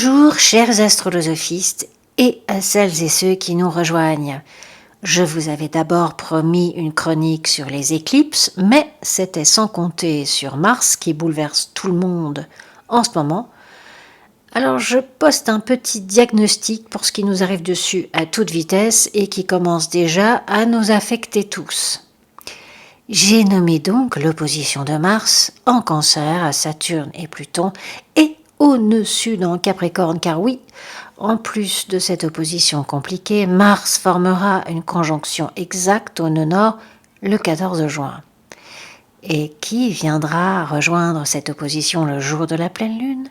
Bonjour chers astrolosophistes et à celles et ceux qui nous rejoignent. Je vous avais d'abord promis une chronique sur les éclipses, mais c'était sans compter sur Mars qui bouleverse tout le monde en ce moment. Alors je poste un petit diagnostic pour ce qui nous arrive dessus à toute vitesse et qui commence déjà à nous affecter tous. J'ai nommé donc l'opposition de Mars en Cancer à Saturne et Pluton et au-dessus dans Capricorne, car oui, en plus de cette opposition compliquée, Mars formera une conjonction exacte au nœud nord le 14 juin. Et qui viendra rejoindre cette opposition le jour de la pleine lune ?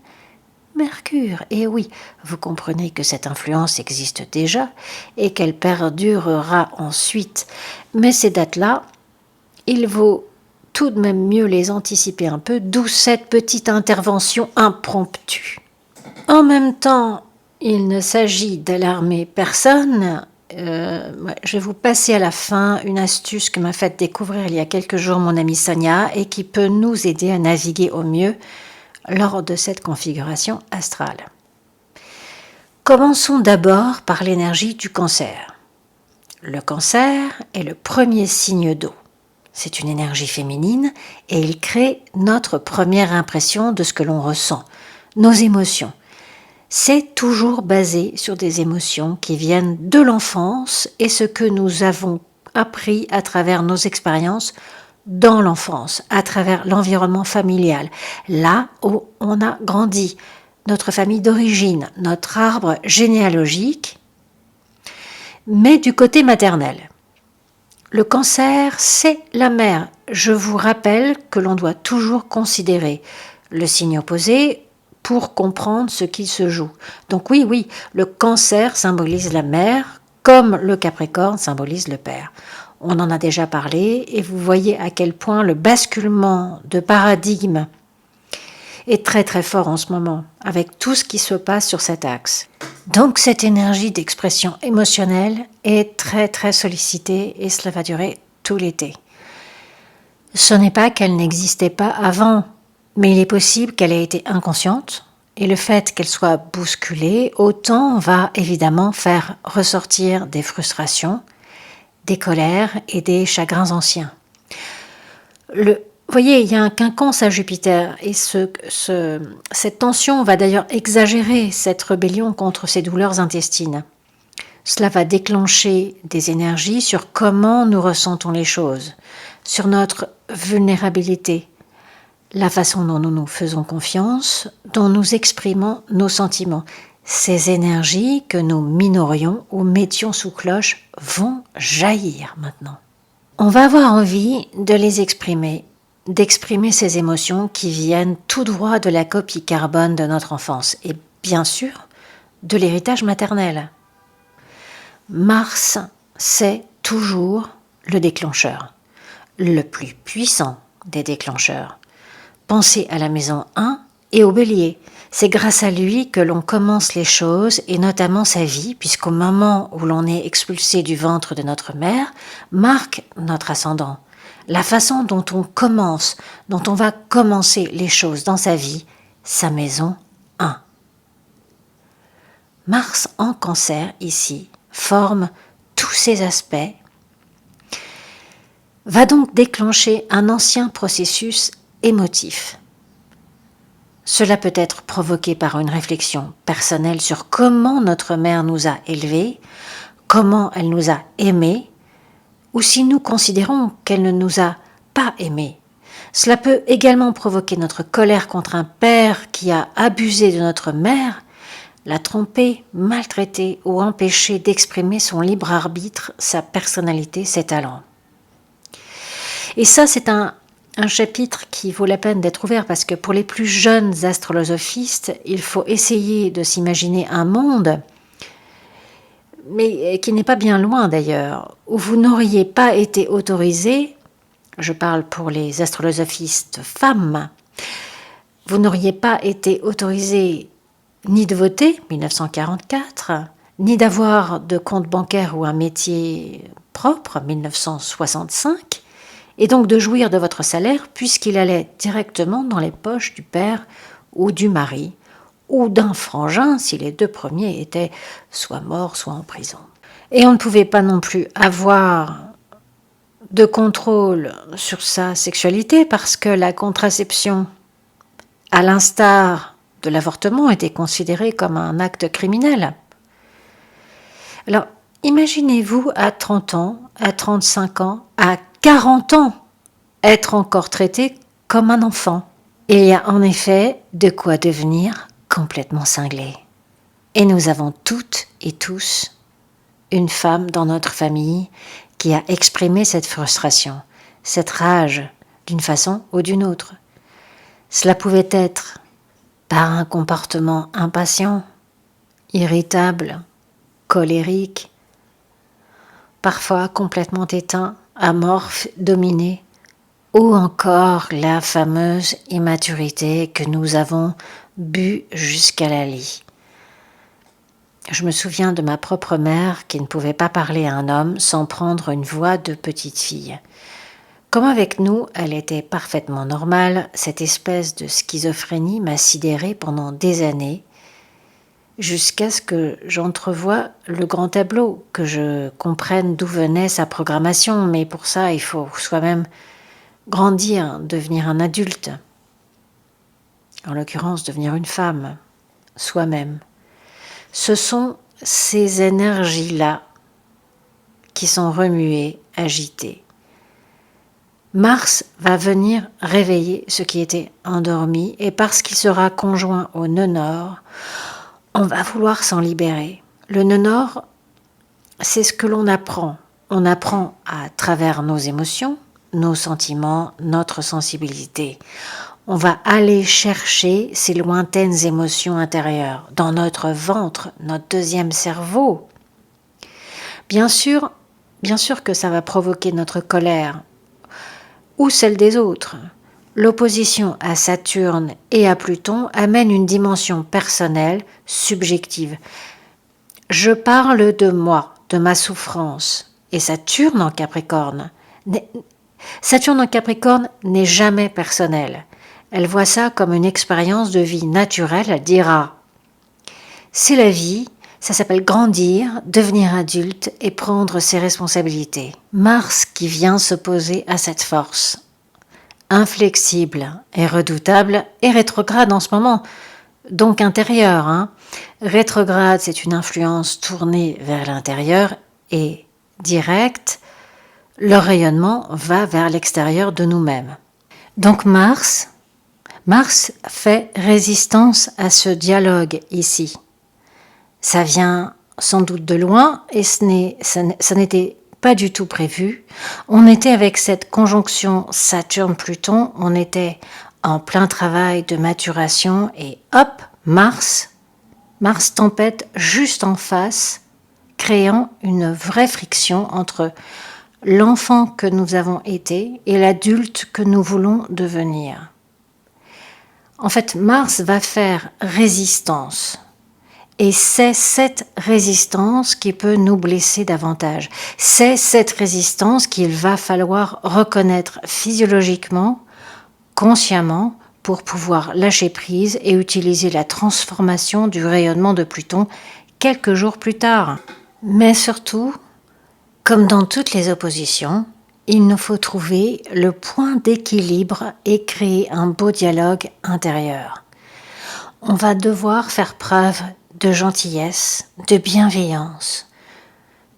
Mercure. Et oui, vous comprenez que cette influence existe déjà et qu'elle perdurera ensuite. Mais ces dates-là, il vaut tout de même mieux les anticiper un peu, d'où cette petite intervention impromptue. En même temps, il ne s'agit d'alarmer personne. Je vais vous passer à la fin une astuce que m'a fait découvrir il y a quelques jours mon amie Sonia et qui peut nous aider à naviguer au mieux lors de cette configuration astrale. Commençons d'abord par l'énergie du Cancer. Le Cancer est le premier signe d'eau. C'est une énergie féminine et il crée notre première impression de ce que l'on ressent, nos émotions. C'est toujours basé sur des émotions qui viennent de l'enfance et ce que nous avons appris à travers nos expériences dans l'enfance, à travers l'environnement familial, là où on a grandi, notre famille d'origine, notre arbre généalogique, mais du côté maternel. Le Cancer, c'est la mère. Je vous rappelle que l'on doit toujours considérer le signe opposé pour comprendre ce qui se joue. Donc oui, le Cancer symbolise la mère, comme le Capricorne symbolise le père. On en a déjà parlé et vous voyez à quel point le basculement de paradigme est très très fort en ce moment, avec tout ce qui se passe sur cet axe. Donc cette énergie d'expression émotionnelle est très très sollicitée et cela va durer tout l'été. Ce n'est pas qu'elle n'existait pas avant, mais il est possible qu'elle ait été inconsciente et le fait qu'elle soit bousculée, autant va évidemment faire ressortir des frustrations, des colères et des chagrins anciens. Vous voyez, il y a un quinconce à Jupiter et cette tension va d'ailleurs exagérer cette rébellion contre ces douleurs intestines. Cela va déclencher des énergies sur comment nous ressentons les choses, sur notre vulnérabilité, la façon dont nous nous faisons confiance, dont nous exprimons nos sentiments. Ces énergies que nous minorions ou mettions sous cloche vont jaillir maintenant. On va avoir envie de les exprimer, d'exprimer ces émotions qui viennent tout droit de la copie carbone de notre enfance et bien sûr de l'héritage maternel. Mars, c'est toujours le déclencheur, le plus puissant des déclencheurs. Pensez à la maison 1 et au Bélier. C'est grâce à lui que l'on commence les choses et notamment sa vie, puisqu'au moment où l'on est expulsé du ventre de notre mère, marque notre ascendant. La façon dont on commence, dont on va commencer les choses dans sa vie, sa maison 1. Mars en Cancer, ici, forme tous ces aspects, va donc déclencher un ancien processus émotif. Cela peut être provoqué par une réflexion personnelle sur comment notre mère nous a élevés, comment elle nous a aimés, ou si nous considérons qu'elle ne nous a pas aimés. Cela peut également provoquer notre colère contre un père qui a abusé de notre mère, l'a trompé, maltraité ou empêché d'exprimer son libre arbitre, sa personnalité, ses talents. Et ça, c'est un chapitre qui vaut la peine d'être ouvert parce que pour les plus jeunes astrolosophistes, il faut essayer de s'imaginer un monde, mais qui n'est pas bien loin d'ailleurs, où vous n'auriez pas été autorisé, je parle pour les astrolosophistes femmes, vous n'auriez pas été autorisé ni de voter, 1944, ni d'avoir de compte bancaire ou un métier propre, 1965, et donc de jouir de votre salaire puisqu'il allait directement dans les poches du père ou du mari ou d'un frangin si les deux premiers étaient soit morts, soit en prison. Et on ne pouvait pas non plus avoir de contrôle sur sa sexualité parce que la contraception, à l'instar de l'avortement, était considérée comme un acte criminel. Alors, imaginez-vous à 30 ans, à 35 ans, à 40 ans, être encore traité comme un enfant. Il y a en effet de quoi devenir complètement cinglé. Et nous avons toutes et tous une femme dans notre famille qui a exprimé cette frustration, cette rage, d'une façon ou d'une autre. Cela pouvait être par un comportement impatient, irritable, colérique, parfois complètement éteint, amorphe, dominé, ou encore la fameuse immaturité que nous avons bu jusqu'à la lie. Je me souviens de ma propre mère qui ne pouvait pas parler à un homme sans prendre une voix de petite fille. Comme avec nous, elle était parfaitement normale, cette espèce de schizophrénie m'a sidérée pendant des années, jusqu'à ce que j'entrevoie le grand tableau, que je comprenne d'où venait sa programmation, mais pour ça, il faut soi-même grandir, devenir un adulte, en l'occurrence devenir une femme, soi-même. Ce sont ces énergies-là qui sont remuées, agitées. Mars va venir réveiller ce qui était endormi et parce qu'il sera conjoint au nœud nord, on va vouloir s'en libérer. Le nœud nord, c'est ce que l'on apprend. On apprend à travers nos émotions, nos sentiments, notre sensibilité. On va aller chercher ces lointaines émotions intérieures dans notre ventre, notre deuxième cerveau. Bien sûr que ça va provoquer notre colère ou celle des autres. L'opposition à Saturne et à Pluton amène une dimension personnelle, subjective. Je parle de moi, de ma souffrance. Et Saturne en Capricorne n'est jamais personnelle. Elle voit ça comme une expérience de vie naturelle. Elle dira « c'est la vie, ça s'appelle grandir, devenir adulte et prendre ses responsabilités ». Mars qui vient s'opposer à cette force, inflexible et redoutable, et rétrograde en ce moment, donc intérieure. Rétrograde, c'est une influence tournée vers l'intérieur et directe. Le rayonnement va vers l'extérieur de nous-mêmes. Donc Mars fait résistance à ce dialogue ici. Ça vient sans doute de loin et ça n'était pas du tout prévu. On était avec cette conjonction Saturne-Pluton, on était en plein travail de maturation et hop, Mars tempête juste en face, créant une vraie friction entre l'enfant que nous avons été et l'adulte que nous voulons devenir. En fait, Mars va faire résistance. Et c'est cette résistance qui peut nous blesser davantage. C'est cette résistance qu'il va falloir reconnaître physiologiquement, consciemment, pour pouvoir lâcher prise et utiliser la transformation du rayonnement de Pluton quelques jours plus tard. Mais surtout, comme dans toutes les oppositions, il nous faut trouver le point d'équilibre et créer un beau dialogue intérieur. On va devoir faire preuve de gentillesse, de bienveillance,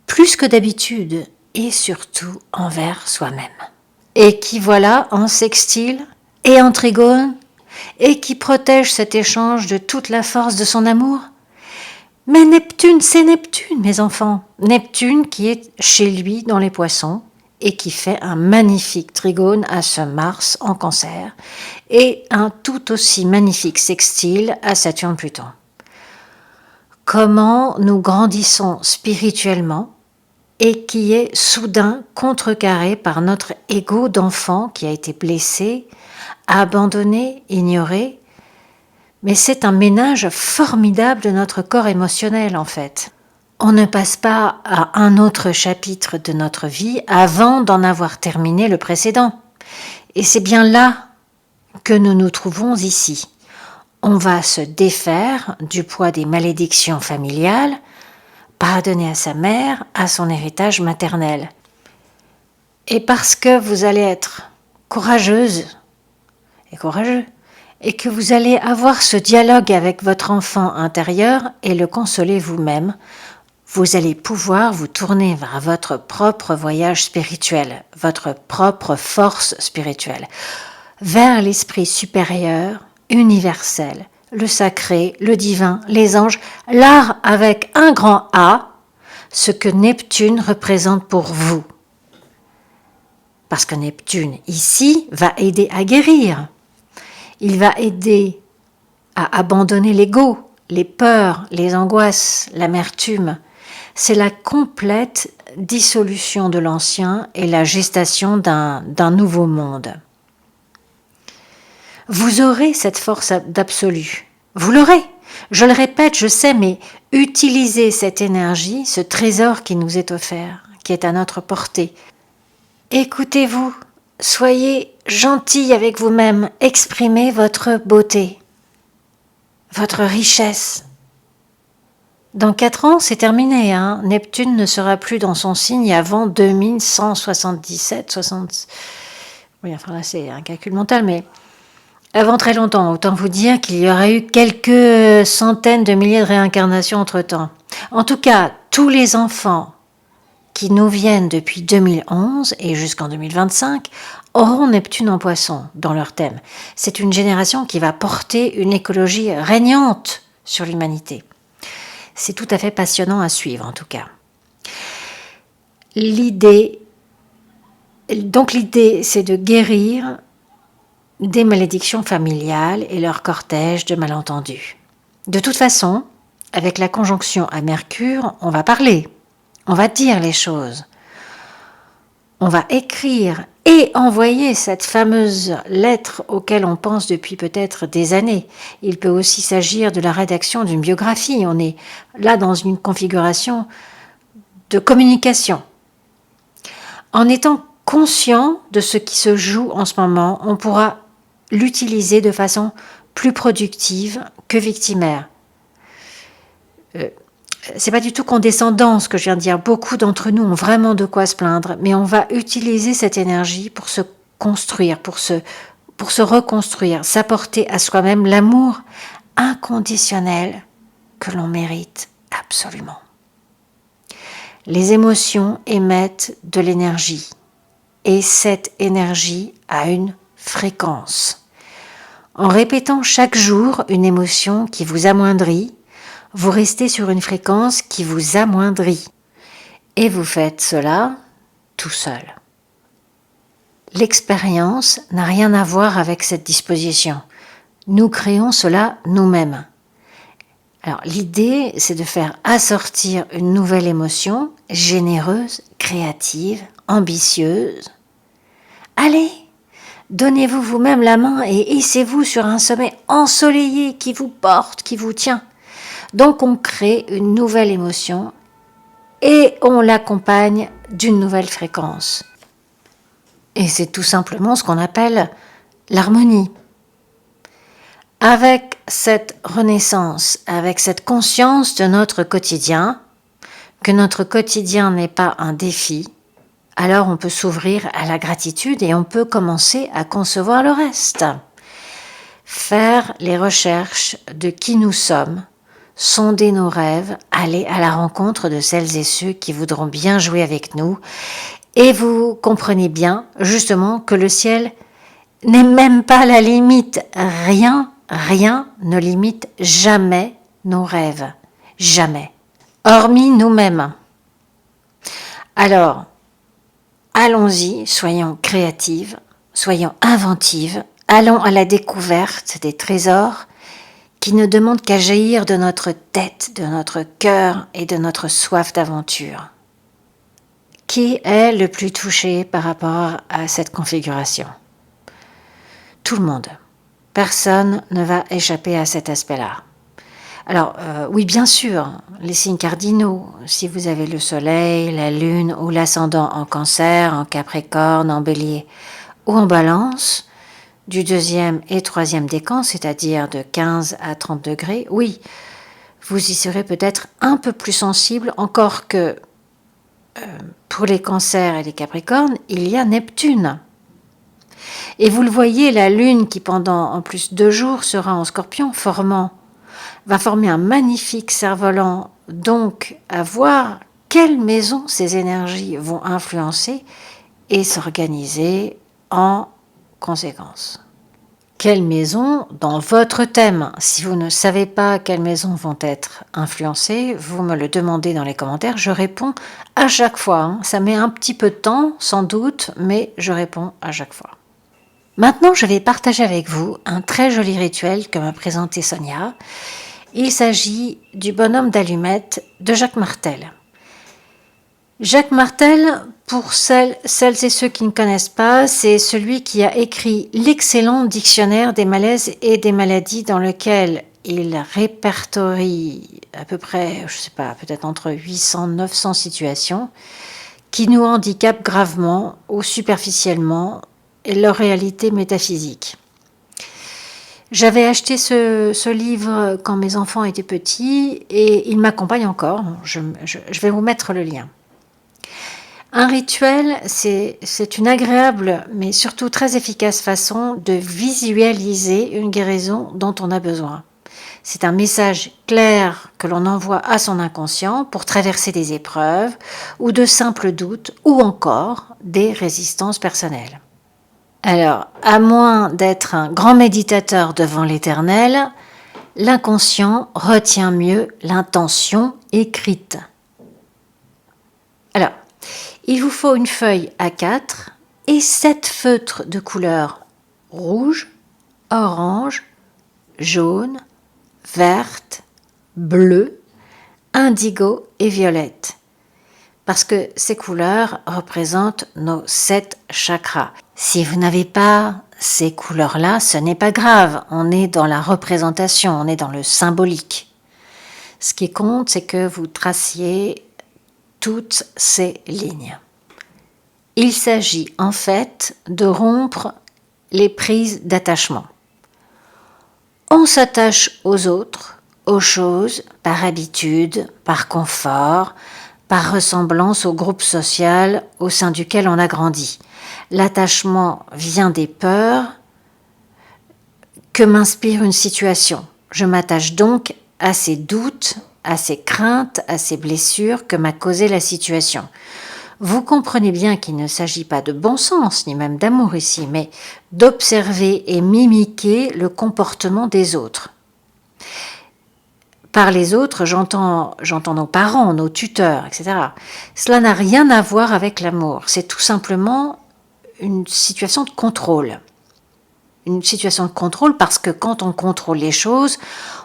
plus que d'habitude, et surtout envers soi-même. Et qui voilà en sextile et en trigone, et qui protège cet échange de toute la force de son amour. Mais Neptune, c'est Neptune, mes enfants. Neptune qui est chez lui dans les poissons, et qui fait un magnifique trigone à ce Mars en Cancer, et un tout aussi magnifique sextile à Saturne-Pluton. Comment nous grandissons spirituellement et qui est soudain contrecarré par notre ego d'enfant qui a été blessé, abandonné, ignoré. Mais c'est un ménage formidable de notre corps émotionnel en fait. On ne passe pas à un autre chapitre de notre vie avant d'en avoir terminé le précédent. Et c'est bien là que nous nous trouvons ici. on va se défaire du poids des malédictions familiales, pardonner à sa mère, à son héritage maternel. Et parce que vous allez être courageuse et courageux, et que vous allez avoir ce dialogue avec votre enfant intérieur et le consoler vous-même, vous allez pouvoir vous tourner vers votre propre voyage spirituel, votre propre force spirituelle, vers l'esprit supérieur, universel, le sacré, le divin, les anges, l'art avec un grand A, ce que Neptune représente pour vous. Parce que Neptune, ici, va aider à guérir. Il va aider à abandonner l'ego, les peurs, les angoisses, l'amertume. C'est la complète dissolution de l'ancien et la gestation d'un nouveau monde. Vous aurez cette force d'absolu. Vous l'aurez. Je le répète, je sais, mais utilisez cette énergie, ce trésor qui nous est offert, qui est à notre portée. Écoutez-vous, soyez gentil avec vous-même, exprimez votre beauté, votre richesse. Dans 4 ans, c'est terminé. Neptune ne sera plus dans son signe avant 2177, 60... Oui, enfin là, c'est un calcul mental, mais avant très longtemps. Autant vous dire qu'il y aura eu quelques centaines de milliers de réincarnations entre-temps. En tout cas, tous les enfants qui nous viennent depuis 2011 et jusqu'en 2025 auront Neptune en Poisson dans leur thème. C'est une génération qui va porter une écologie régnante sur l'humanité. C'est tout à fait passionnant à suivre en tout cas. L'idée, c'est de guérir des malédictions familiales et leur cortège de malentendus. De toute façon, avec la conjonction à Mercure, on va parler. On va dire les choses, on va écrire et envoyer cette fameuse lettre auquel on pense depuis peut-être des années. Il peut aussi s'agir de la rédaction d'une biographie. On est là dans une configuration de communication. En étant conscient de ce qui se joue en ce moment, on pourra l'utiliser de façon plus productive que victimaire. C'est pas du tout condescendant ce que je viens de dire. Beaucoup d'entre nous ont vraiment de quoi se plaindre, mais on va utiliser cette énergie pour se construire, pour se reconstruire, s'apporter à soi-même l'amour inconditionnel que l'on mérite absolument. Les émotions émettent de l'énergie et cette énergie a une fréquence. En répétant chaque jour une émotion qui vous amoindrit, vous restez sur une fréquence qui vous amoindrit. Et vous faites cela tout seul. L'expérience n'a rien à voir avec cette disposition. Nous créons cela nous-mêmes. Alors l'idée, c'est de faire assortir une nouvelle émotion généreuse, créative, ambitieuse. Allez, donnez-vous vous-même la main et hissez-vous sur un sommet ensoleillé qui vous porte, qui vous tient. Donc on crée une nouvelle émotion et on l'accompagne d'une nouvelle fréquence. Et c'est tout simplement ce qu'on appelle l'harmonie. Avec cette renaissance, avec cette conscience de notre quotidien, que notre quotidien n'est pas un défi, alors on peut s'ouvrir à la gratitude et on peut commencer à concevoir le reste. Faire les recherches de qui nous sommes, sonder nos rêves, aller à la rencontre de celles et ceux qui voudront bien jouer avec nous. Et vous comprenez bien, justement, que le ciel n'est même pas la limite. Rien ne limite jamais nos rêves. Jamais. Hormis nous-mêmes. Alors, allons-y, soyons créatives, soyons inventives, allons à la découverte des trésors qui ne demande qu'à jaillir de notre tête, de notre cœur et de notre soif d'aventure. Qui est le plus touché par rapport à cette configuration ? Tout le monde. Personne ne va échapper à cet aspect-là. Alors, oui, bien sûr, les signes cardinaux, si vous avez le soleil, la lune ou l'ascendant en cancer, en capricorne, en bélier ou en balance, du 2e et 3e décan, c'est-à-dire de 15 à 30 degrés, oui, vous y serez peut-être un peu plus sensible, encore que pour les cancers et les capricornes, il y a Neptune. Et vous le voyez, la lune qui pendant en plus 2 jours sera en scorpion, va former un magnifique cerf-volant, donc à voir quelle maison ces énergies vont influencer et s'organiser en conséquence. Quelle maison dans votre thème? Si vous ne savez pas quelles maisons vont être influencées, vous me le demandez dans les commentaires, je réponds à chaque fois. Ça met un petit peu de temps, sans doute, mais je réponds à chaque fois. Maintenant, je vais partager avec vous un très joli rituel que m'a présenté Sonia. Il s'agit du bonhomme d'allumette de Jacques Martel. Jacques Martel, pour celles et ceux qui ne connaissent pas, c'est celui qui a écrit l'excellent dictionnaire des malaises et des maladies dans lequel il répertorie à peu près, je sais pas, peut-être entre 800 et 900 situations qui nous handicapent gravement ou superficiellement et leur réalité métaphysique. J'avais acheté ce livre quand mes enfants étaient petits et il m'accompagne encore. Je vais vous mettre le lien. Un rituel, c'est une agréable mais surtout très efficace façon de visualiser une guérison dont on a besoin. C'est un message clair que l'on envoie à son inconscient pour traverser des épreuves ou de simples doutes ou encore des résistances personnelles. Alors, à moins d'être un grand méditateur devant l'Éternel, l'inconscient retient mieux l'intention écrite. Alors, il vous faut une feuille A4 et 7 feutres de couleur rouge, orange, jaune, verte, bleue, indigo et violette. Parce que ces couleurs représentent nos 7 chakras. Si vous n'avez pas ces couleurs-là, ce n'est pas grave. On est dans la représentation, on est dans le symbolique. Ce qui compte, c'est que vous traciez toutes ces lignes. Il s'agit en fait de rompre les prises d'attachement. On s'attache aux autres, aux choses, par habitude, par confort, par ressemblance au groupe social au sein duquel on a grandi. L'attachement vient des peurs que m'inspire une situation. Je m'attache donc à ces doutes, à ces craintes, à ces blessures que m'a causé la situation. Vous comprenez bien qu'il ne s'agit pas de bon sens, ni même d'amour ici, mais d'observer et mimiquer le comportement des autres. Par les autres, j'entends nos parents, nos tuteurs, etc. Cela n'a rien à voir avec l'amour. C'est tout simplement une situation de contrôle. Une situation de contrôle parce que quand on contrôle les choses,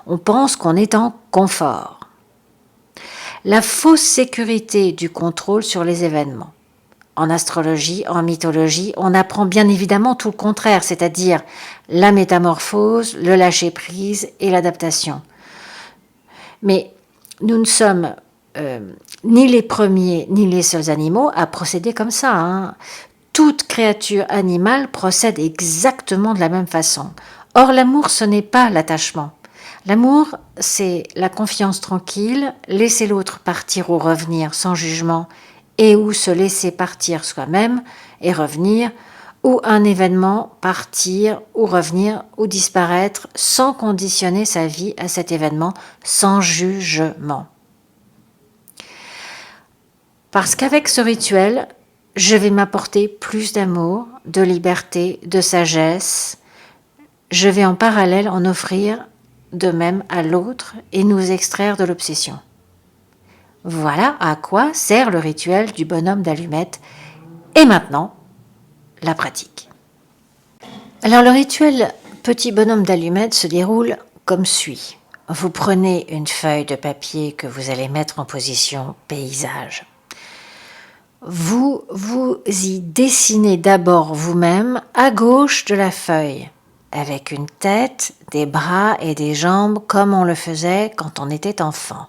on pense qu'on est en confort. La fausse sécurité du contrôle sur les événements. En astrologie, en mythologie, on apprend bien évidemment tout le contraire, c'est-à-dire la métamorphose, le lâcher-prise et l'adaptation. Mais nous ne sommes ni les premiers ni les seuls animaux à procéder comme ça. Toute créature animale procède exactement de la même façon. Or, l'amour, ce n'est pas l'attachement. L'amour, c'est la confiance tranquille, laisser l'autre partir ou revenir sans jugement et ou se laisser partir soi-même et revenir, ou un événement partir ou revenir ou disparaître sans conditionner sa vie à cet événement, sans jugement. Parce qu'avec ce rituel, je vais m'apporter plus d'amour, de liberté, de sagesse. Je vais en parallèle en offrir de même à l'autre et nous extraire de l'obsession. Voilà à quoi sert le rituel du bonhomme d'allumette. Et maintenant, la pratique. Alors le rituel petit bonhomme d'allumette se déroule comme suit. Vous prenez une feuille de papier que vous allez mettre en position paysage. Vous y dessinez d'abord vous-même à gauche de la feuille, avec une tête, des bras et des jambes comme on le faisait quand on était enfant.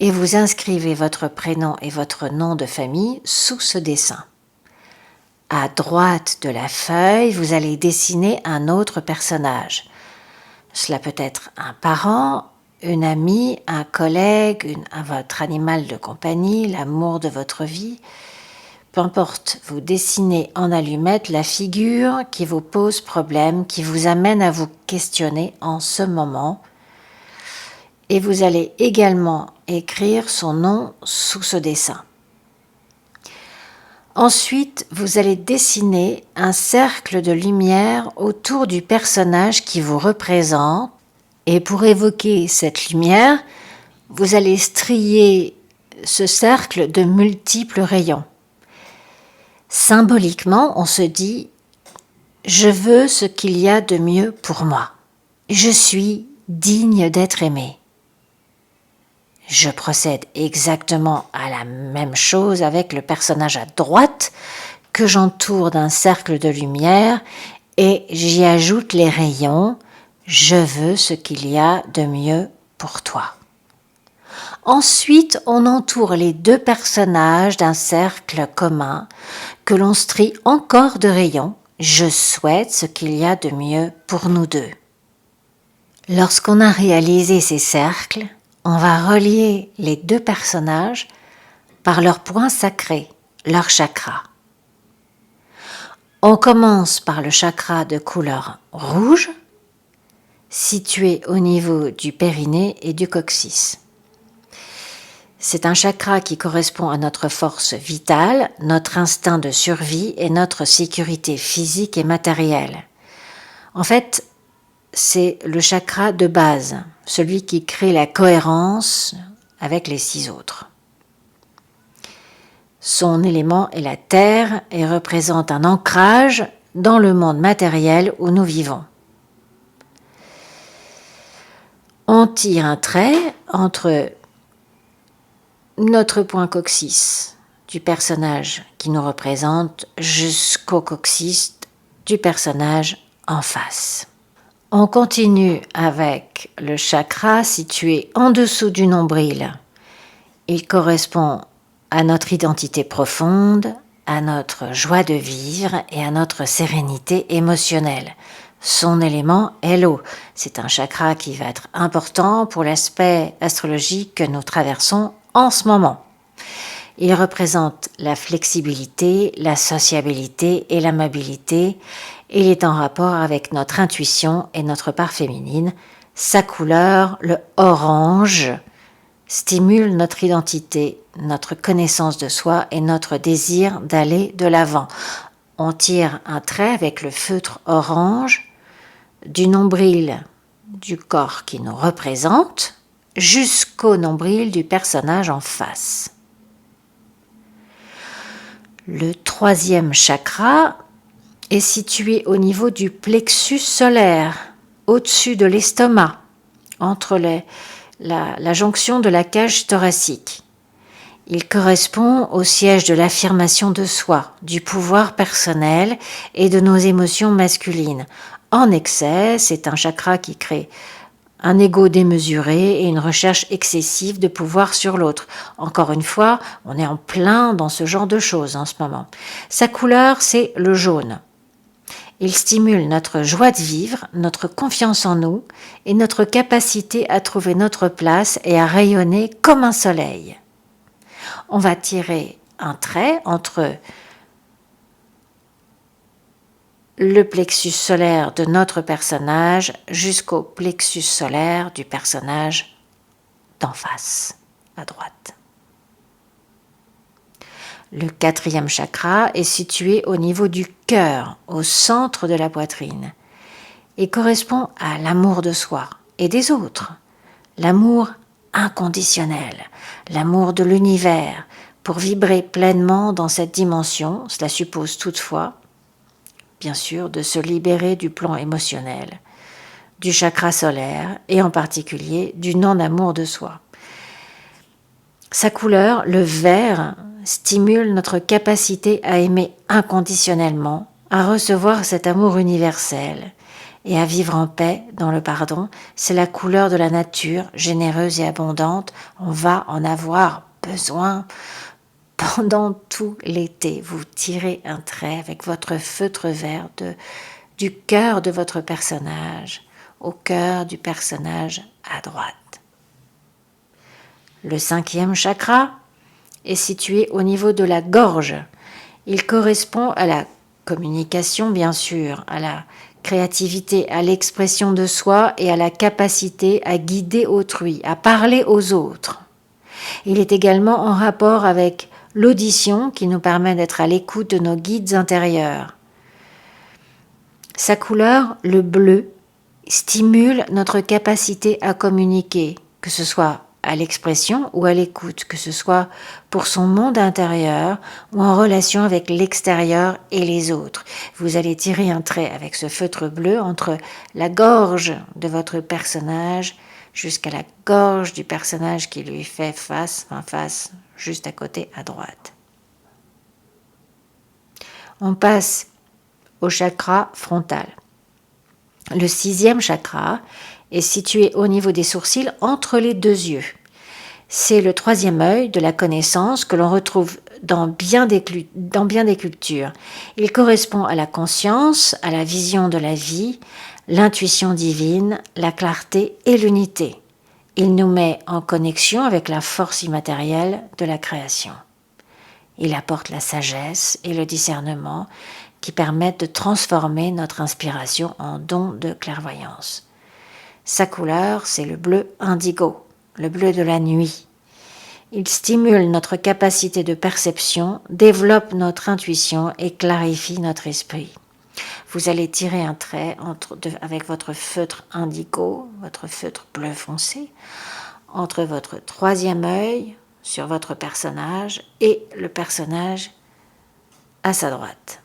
Et vous inscrivez votre prénom et votre nom de famille sous ce dessin. à droite de la feuille, vous allez dessiner un autre personnage. Cela peut être un parent, une amie, un collègue, votre animal de compagnie, l'amour de votre vie. Peu importe, vous dessinez en allumette la figure qui vous pose problème, qui vous amène à vous questionner en ce moment. Et vous allez également écrire son nom sous ce dessin. Ensuite, vous allez dessiner un cercle de lumière autour du personnage qui vous représente. Et pour évoquer cette lumière, vous allez strier ce cercle de multiples rayons. Symboliquement, on se dit « Je veux ce qu'il y a de mieux pour moi. Je suis digne d'être aimé. » Je procède exactement à la même chose avec le personnage à droite que j'entoure d'un cercle de lumière et j'y ajoute les rayons « Je veux ce qu'il y a de mieux pour toi ». Ensuite, on entoure les deux personnages d'un cercle commun que l'on strie encore de rayons « Je souhaite ce qu'il y a de mieux pour nous deux ». Lorsqu'on a réalisé ces cercles, on va relier les deux personnages par leurs points sacrés, leurs chakras. On commence par le chakra de couleur rouge, situé au niveau du périnée et du coccyx. C'est un chakra qui correspond à notre force vitale, notre instinct de survie et notre sécurité physique et matérielle. En fait, c'est le chakra de base, celui qui crée la cohérence avec les 6 autres. Son élément est la terre et représente un ancrage dans le monde matériel où nous vivons. On tire un trait entre notre point coccyx du personnage qui nous représente jusqu'au coccyx du personnage en face. On continue avec le chakra situé en dessous du nombril. Il correspond à notre identité profonde, à notre joie de vivre et à notre sérénité émotionnelle. Son élément est l'eau. C'est un chakra qui va être important pour l'aspect astrologique que nous traversons en ce moment. Il représente la flexibilité, la sociabilité et la mobilité. Il est en rapport avec notre intuition et notre part féminine. Sa couleur, le orange, stimule notre identité, notre connaissance de soi et notre désir d'aller de l'avant. On tire un trait avec le feutre orange du nombril du corps qui nous représente jusqu'au nombril du personnage en face. Le troisième chakra est situé au niveau du plexus solaire, au-dessus de l'estomac, entre la jonction de la cage thoracique. Il correspond au siège de l'affirmation de soi, du pouvoir personnel et de nos émotions masculines. En excès, c'est un chakra qui crée un ego démesuré et une recherche excessive de pouvoir sur l'autre. Encore une fois, on est en plein dans ce genre de choses en ce moment. Sa couleur, c'est le jaune. Il stimule notre joie de vivre, notre confiance en nous et notre capacité à trouver notre place et à rayonner comme un soleil. On va tirer un trait entre le plexus solaire de notre personnage jusqu'au plexus solaire du personnage d'en face, à droite. Le quatrième chakra est situé au niveau du cœur, au centre de la poitrine, et correspond à l'amour de soi et des autres, l'amour inconditionnel, l'amour de l'univers. Pour vibrer pleinement dans cette dimension, cela suppose toutefois bien sûr, de se libérer du plan émotionnel, du chakra solaire et en particulier du non-amour de soi. Sa couleur, le vert, stimule notre capacité à aimer inconditionnellement, à recevoir cet amour universel et à vivre en paix dans le pardon. C'est la couleur de la nature, généreuse et abondante. On va en avoir besoin pendant tout l'été, vous tirez un trait avec votre feutre vert du cœur de votre personnage au cœur du personnage à droite. Le 5e chakra est situé au niveau de la gorge. Il correspond à la communication, bien sûr, à la créativité, à l'expression de soi et à la capacité à guider autrui, à parler aux autres. Il est également en rapport avec l'audition qui nous permet d'être à l'écoute de nos guides intérieurs. Sa couleur, le bleu, stimule notre capacité à communiquer, que ce soit à l'expression ou à l'écoute, que ce soit pour son monde intérieur ou en relation avec l'extérieur et les autres. Vous allez tirer un trait avec ce feutre bleu entre la gorge de votre personnage jusqu'à la gorge du personnage qui lui fait face, juste à côté à droite. On passe au chakra frontal. Le 6e chakra est situé au niveau des sourcils entre les 2 yeux. C'est le 3e œil de la connaissance que l'on retrouve dans bien des cultures. Il correspond à la conscience, à la vision de la vie, l'intuition divine, la clarté et l'unité. Il nous met en connexion avec la force immatérielle de la création. Il apporte la sagesse et le discernement qui permettent de transformer notre inspiration en don de clairvoyance. Sa couleur, c'est le bleu indigo, le bleu de la nuit. Il stimule notre capacité de perception, développe notre intuition et clarifie notre esprit. Vous allez tirer un trait avec votre feutre indigo, votre feutre bleu foncé, entre votre 3e œil sur votre personnage et le personnage à sa droite.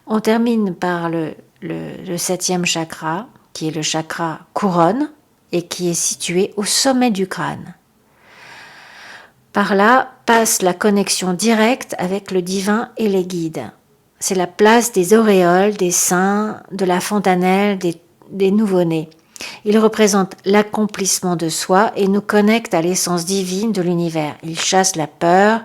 On termine par le 7e chakra, qui est le chakra couronne et qui est situé au sommet du crâne. Par là passe la connexion directe avec le divin et les guides. C'est la place des auréoles, des saints, de la fontanelle, des nouveau-nés. Il représente l'accomplissement de soi et nous connecte à l'essence divine de l'univers. Il chasse la peur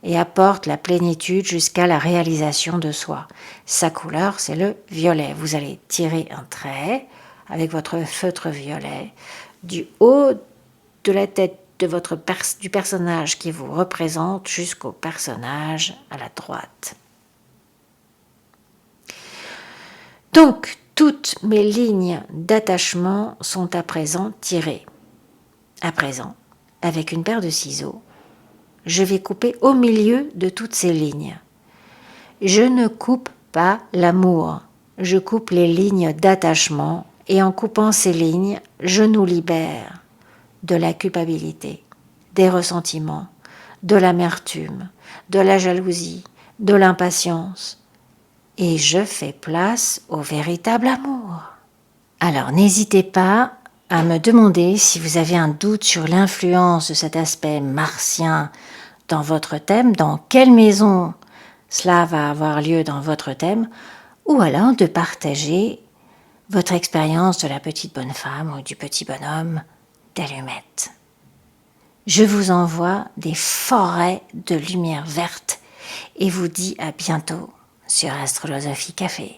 et apporte la plénitude jusqu'à la réalisation de soi. Sa couleur, c'est le violet. Vous allez tirer un trait avec votre feutre violet du haut de la tête du personnage qui vous représente jusqu'au personnage à la droite. Donc, toutes mes lignes d'attachement sont à présent tirées. À présent, avec une paire de ciseaux, je vais couper au milieu de toutes ces lignes. Je ne coupe pas l'amour, je coupe les lignes d'attachement et en coupant ces lignes, je nous libère de la culpabilité, des ressentiments, de l'amertume, de la jalousie, de l'impatience et je fais place au véritable amour. Alors n'hésitez pas à me demander si vous avez un doute sur l'influence de cet aspect martien dans votre thème, dans quelle maison cela va avoir lieu dans votre thème, ou alors de partager votre expérience de la petite bonne femme ou du petit bonhomme d'allumettes. Je vous envoie des forêts de lumière verte et vous dis à bientôt sur Astrolosophie Café.